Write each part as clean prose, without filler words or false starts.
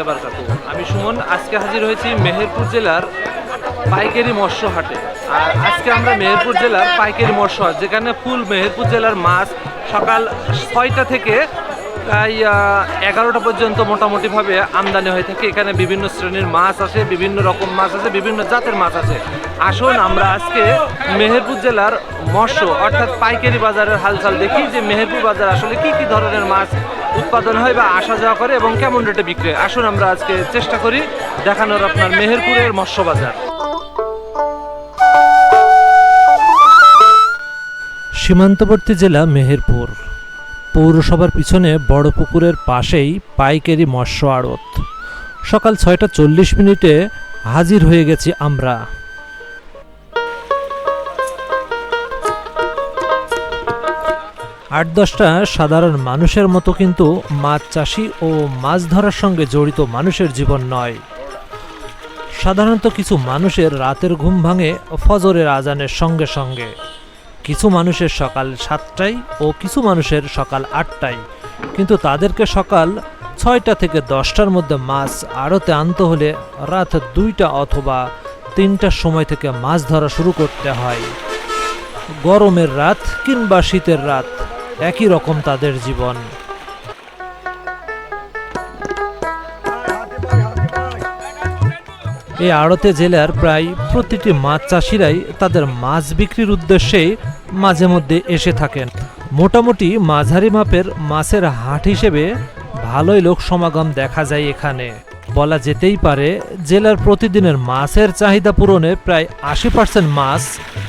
বারাকাতুহু। আমি সুমন আজকে হাজির হয়েছি মেহেরপুর জেলার পাইকারি মৎস্য হাটে। আর আজকে আমরা মেহেরপুর জেলার পাইকারি মৎস্য হাট, যেখানে ফুল মেহেরপুর জেলার মাছ সকাল 6টা থেকে প্রায় 11টা পর্যন্ত মোটামুটিভাবে আমদানি হয়ে থাকে। এখানে বিভিন্ন শ্রেণীর মাছ আছে, বিভিন্ন রকম মাছ আছে, বিভিন্ন জাতের মাছ আছে। আসুন আমরা আজকে মেহেরপুর জেলার মৎস্য অর্থাৎ পাইকারি বাজারের হালচাল দেখি, যে মেহেরপুর বাজার আসলে কি কি ধরনের মাছ উৎপাদন হয় বা আসা যাওয়া করে এবং কেমন রেটে বিক্রি হয়। আসুন আমরা আজকে চেষ্টা করি দেখানোর আপনার মেহেরপুরের মৎস্য বাজার। সীমান্তবর্তী জেলা মেহেরপুর পৌরসভার পিছনে বড় পুকুরের পাশেই পাইকারি মৎস্য আড়ত। সকাল 6টা 40 হাজির হয়ে গেছি আমরা। আট 10টা সাধারণ মানুষের মতো কিন্তু মাছ চাষি ও মাছ ধরার সঙ্গে জড়িত মানুষের জীবন নয়। সাধারণত কিছু মানুষের রাতের ঘুম ভাঙে ফজরের আজানের সঙ্গে সঙ্গে, কিছু মানুষের সকাল 7টায় ও কিছু মানুষের সকাল 8টায়। কিন্তু তাদেরকে সকাল 6টা থেকে 10টার মধ্যে মাছ আড়তে আনতে হলে রাত 2টা অথবা 3টার সময় থেকে মাছ ধরা শুরু করতে হয়। গরমের রাত কিংবা শীতের রাত একই রকম তাদের জীবন। এই আড়তে জেলার প্রায় প্রতিটি মাছ চাষিরাই তাদের মাছ বিক্রির উদ্দেশ্যে মাঝে মধ্যে এসে থাকেন। মোটামুটি মাঝারি মাপের মাছের হাট হিসেবে ভালোই লোক সমাগম দেখা যায় এখানে। বলা যেতেই পারে জেলার প্রতিদিনের মাছের চাহিদা পূরণে প্রায় 80% মাছ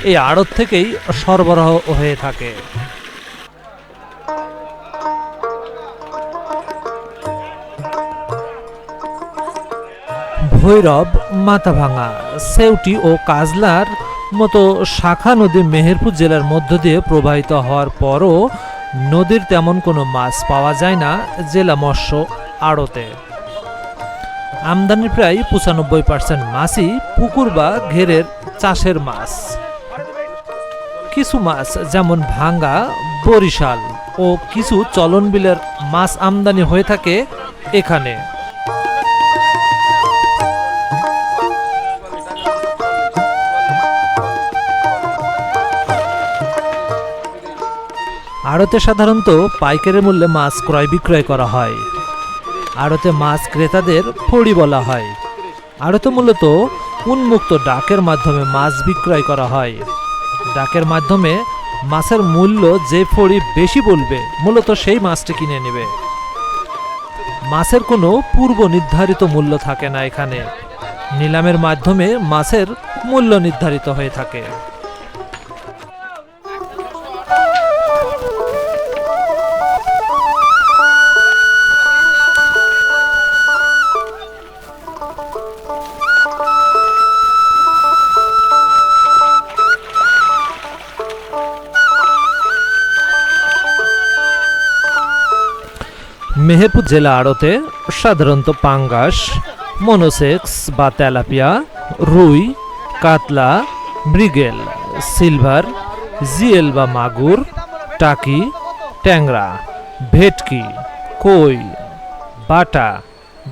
এই আড়ত থেকেই সরবরাহ হয়ে থাকে। ভৈরব, মাথাভাঙা, সেউটি ও কাজলার মতো শাখা নদী মেহেরপুর জেলার মধ্য দিয়ে প্রবাহিত হওয়ার পরও নদীর তেমন কোনো মাছ পাওয়া যায় না জেলা মৎস্য আড়তে। আমদানির প্রায় 95% মাছই পুকুর বা ঘেরের চাষের মাছ। কিছু মাছ যেমন ভাঙ্গা, বরিশাল ও কিছু চলন বিলের মাছ আমদানি হয়ে থাকে এখানে। আড়তে সাধারণত পাইকারি মূল্যে মাছ ক্রয় বিক্রয় করা হয়। আড়তে মাছ ক্রেতাদের ফড়ি বলা হয়। আড়তে মূলত উন্মুক্ত ডাকের মাধ্যমে মাছ বিক্রয় করা হয়। ডাকের মাধ্যমে মাছের মূল্য যে ফড়ি বেশি বলবে মূলত সেই মাছটি কিনে নেবে। মাছের কোনো পূর্ব নির্ধারিত মূল্য থাকে না এখানে। নিলামের মাধ্যমে মাছের মূল্য নির্ধারিত হয়ে থাকে। মেহেরপুর জেলা আড়তে সাধারণত পাঙ্গাস, মনোসেক্স বা তেলাপিয়া, রুই, কাতলা, মৃগেল, সিলভার, জিএল বা মাগুর, টাকি, ট্যাংরা, ভেটকি, কই, বাটা,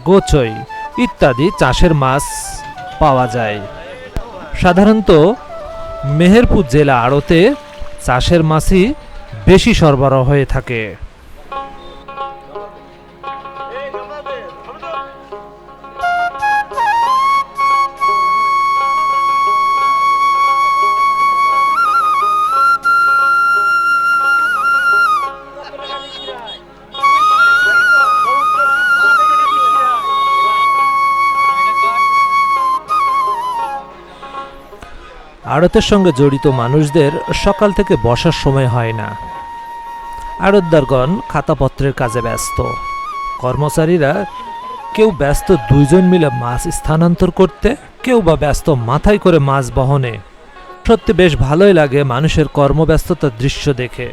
গোচই ইত্যাদি চাষের মাছ পাওয়া যায়। সাধারণত মেহেরপুর জেলা আড়তে চাষের মাছই বেশি সরবরাহ হয়ে থাকে। আড়তের সঙ্গে জড়িত মানুষদের সকাল থেকে বসার সময় হয় না। আড়তদারগণ খাতাপত্রের কাজে ব্যস্ত। কর্মচারীরা কেউ ব্যস্ত 2 জন মিলে মাছ স্থানান্তর করতে, কেউ বা ব্যস্ত মাথায় করে মাছ বহনে। সত্যি বেশ ভালোই লাগে মানুষের কর্মব্যস্ততার দৃশ্য দেখে।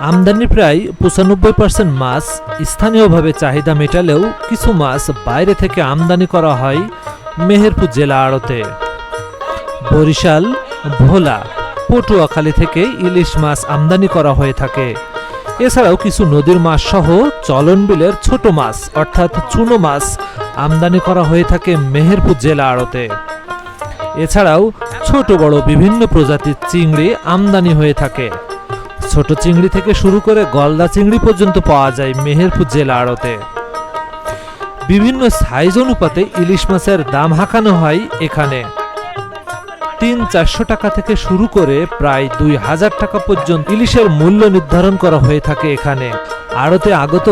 আমদানি প্রায় 95% মাছ স্থানীয়ভাবে চাহিদা মেটালেও কিছু মাছ বাইরে থেকে আমদানি করা হয় মেহেরপুর জেলা আড়তে। বরিশাল, ভোলা, পটুয়াখালী থেকে ইলিশ মাছ আমদানি করা হয়ে থাকে। এছাড়াও কিছু নদীর মাছ সহ চলন বিলের ছোট মাছ অর্থাৎ চুনো মাছ আমদানি করা হয়ে থাকে মেহেরপুর জেলা আড়তে। এছাড়াও ছোট বড় বিভিন্ন প্রজাতির চিংড়ি আমদানি হয়ে থাকে। ছোট চিংড়ি থেকে শুরু করে গলদা চিংড়ি পর্যন্ত পাওয়া যায় মেহেরপুর জেলা আড়তে। বিভিন্ন সাইজ অনুপাতে ইলিশ মাছের দাম হাঁকানো হয় এখানে। 300-400 টাকা থেকে শুরু করে প্রায় 2000 টাকা পর্যন্ত ইলিশের মূল্য নির্ধারণ করা হয়ে থাকে এখানে। আড়তে আগত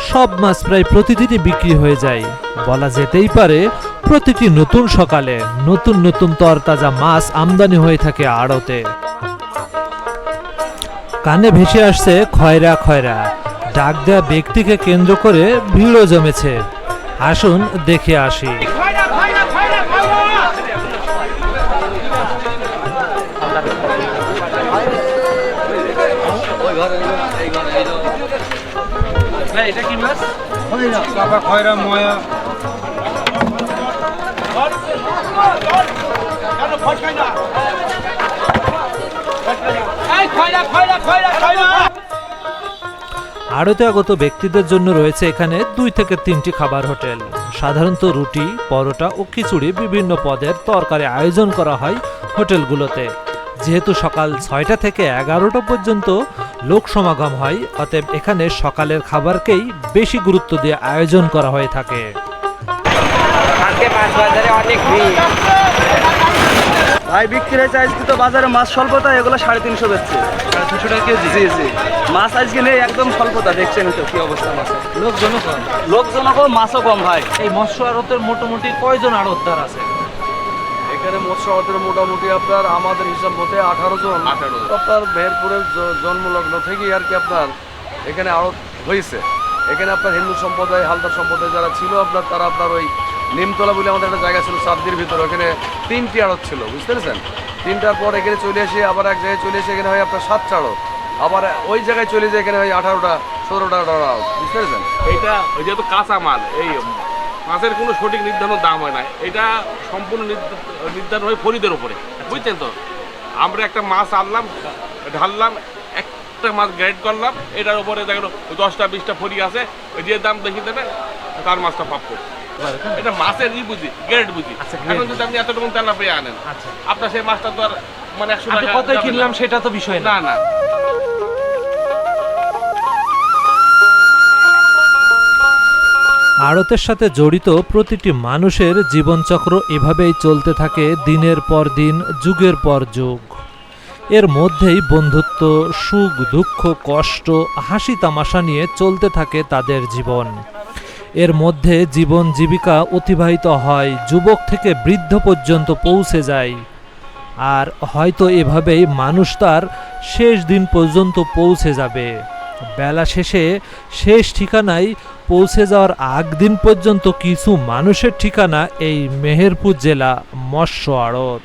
সব মাছ প্রায় প্রতিদিনই বিক্রি হয়ে যায়। বলা যেতেই পারে প্রতিটি নতুন সকালে নতুন নতুন তরতাজা মাছ আমদানি হয়ে থাকে আড়তে। কানে ভেসে আসছে খয়রা খয়রা, ডাক দেয়া ব্যক্তিকে কেন্দ্র করে ভিড়ও জমেছে। আসুন দেখে আসি। এটা কি মাছ? খয়রা ময়া আড়তে আগত ব্যক্তিদের জন্য রয়েছে এখানে 2 থেকে 3টি খাবার হোটেল। সাধারণত রুটি, পরোটা ও খিচুড়ি বিভিন্ন পদের তরকারি আয়োজন করা হয় হোটেলগুলোতে। যেহেতু সকাল 6টা থেকে 11টা পর্যন্ত লোক সমাগম হয়, অতএব এখানে সকালের খাবারকেই বেশি গুরুত্ব দিয়ে আয়োজন করা হয়ে থাকে। ভাই বিক্রি হয়েছে আজকে তো বাজারে মাছ স্বল্পতা, এগুলো 350 বেচছে। 350 টাকা কেজি? জি জি, মাছ আজকে নেই, একদম স্বল্পতা। দেখছেন তো কি অবস্থা মাছের। লোকজনও কম। লোকজন কম, মাছও কম ভাই। এই মৎস্য আড়তের মোটামুটি কয়জন আড়তদার আছে? এখানে মৎস্য আড়তের মোটামুটি আপনার আমাদের হিসাব মতে 18 জন। আপনার মেহেরপুরের জন্মলগ্ন থেকেই আর কি আপনার এখানে আড়ত হয়েছে। এখানে আপনার হিন্দু সম্প্রদায়, হালদার সম্প্রদায় যারা ছিল আপনার, তারা আপনার ওই নিমতলা বলে আমাদের একটা জায়গা ছিল সাবদির ভিতরে, ওখানে 3টি আড়ত ছিল, বুঝতে পেরেছেন। 3টার পর এখানে চলে এসে আবার এক জায়গায় চলে এসে এখানে হয় আপনার 7টা আড়ত, আবার ওই জায়গায় চলে যায় এখানে হয় 18টা 17টা আড়ত, বুঝতে পেরেছেন। এইটা যেহেতু কাঁচা মাল, এই মাছের কোনো সঠিক নির্ধারণ দাম হয় না। এটা সম্পূর্ণ নির্ধারণ হয় ফরিদের উপরে, বুঝছেন তো। আমরা একটা মাছ আনলাম, ঢাললাম, একটা মাছ গ্রেড করলাম, এটার উপরে দেখো 10টা 20টা ফরি আছে, যে দাম দেখি দেবে তার মাছটা প্রাপ্য। এটা মাছের বুঝি, গ্রেড বুঝি। এখন যদি আপনি এতটুকু তেলা পেয়ে আনেন, আপনার সেই মাছটা তো আর মানে 100 টাকা কত কিনলাম সেটা তো বিষয় না। না। আড়তের সাথে জড়িত প্রতিটি মানুষের জীবনচক্র এভাবেই চলতে থাকে দিনের পর দিন, যুগের পর যুগ। এর মধ্যেই বন্ধুত্ব, সুখ, দুঃখ, কষ্ট, হাসি তামাশা নিয়ে চলতে থাকে তাদের জীবন। এর মধ্যে জীবন জীবিকা অতিবাহিত হয়, যুবক থেকে বৃদ্ধ পর্যন্ত পৌঁছে যায়। আর হয়তো এভাবেই মানুষ তার শেষ দিন পর্যন্ত পৌঁছে যাবে। বেলা শেষে শেষ ঠিকানায় পৌঁছে যাওয়ার আগ দিন পর্যন্ত কিছু মানুষের ঠিকানা এই মেহেরপুর জেলা মৎস্য আড়ত।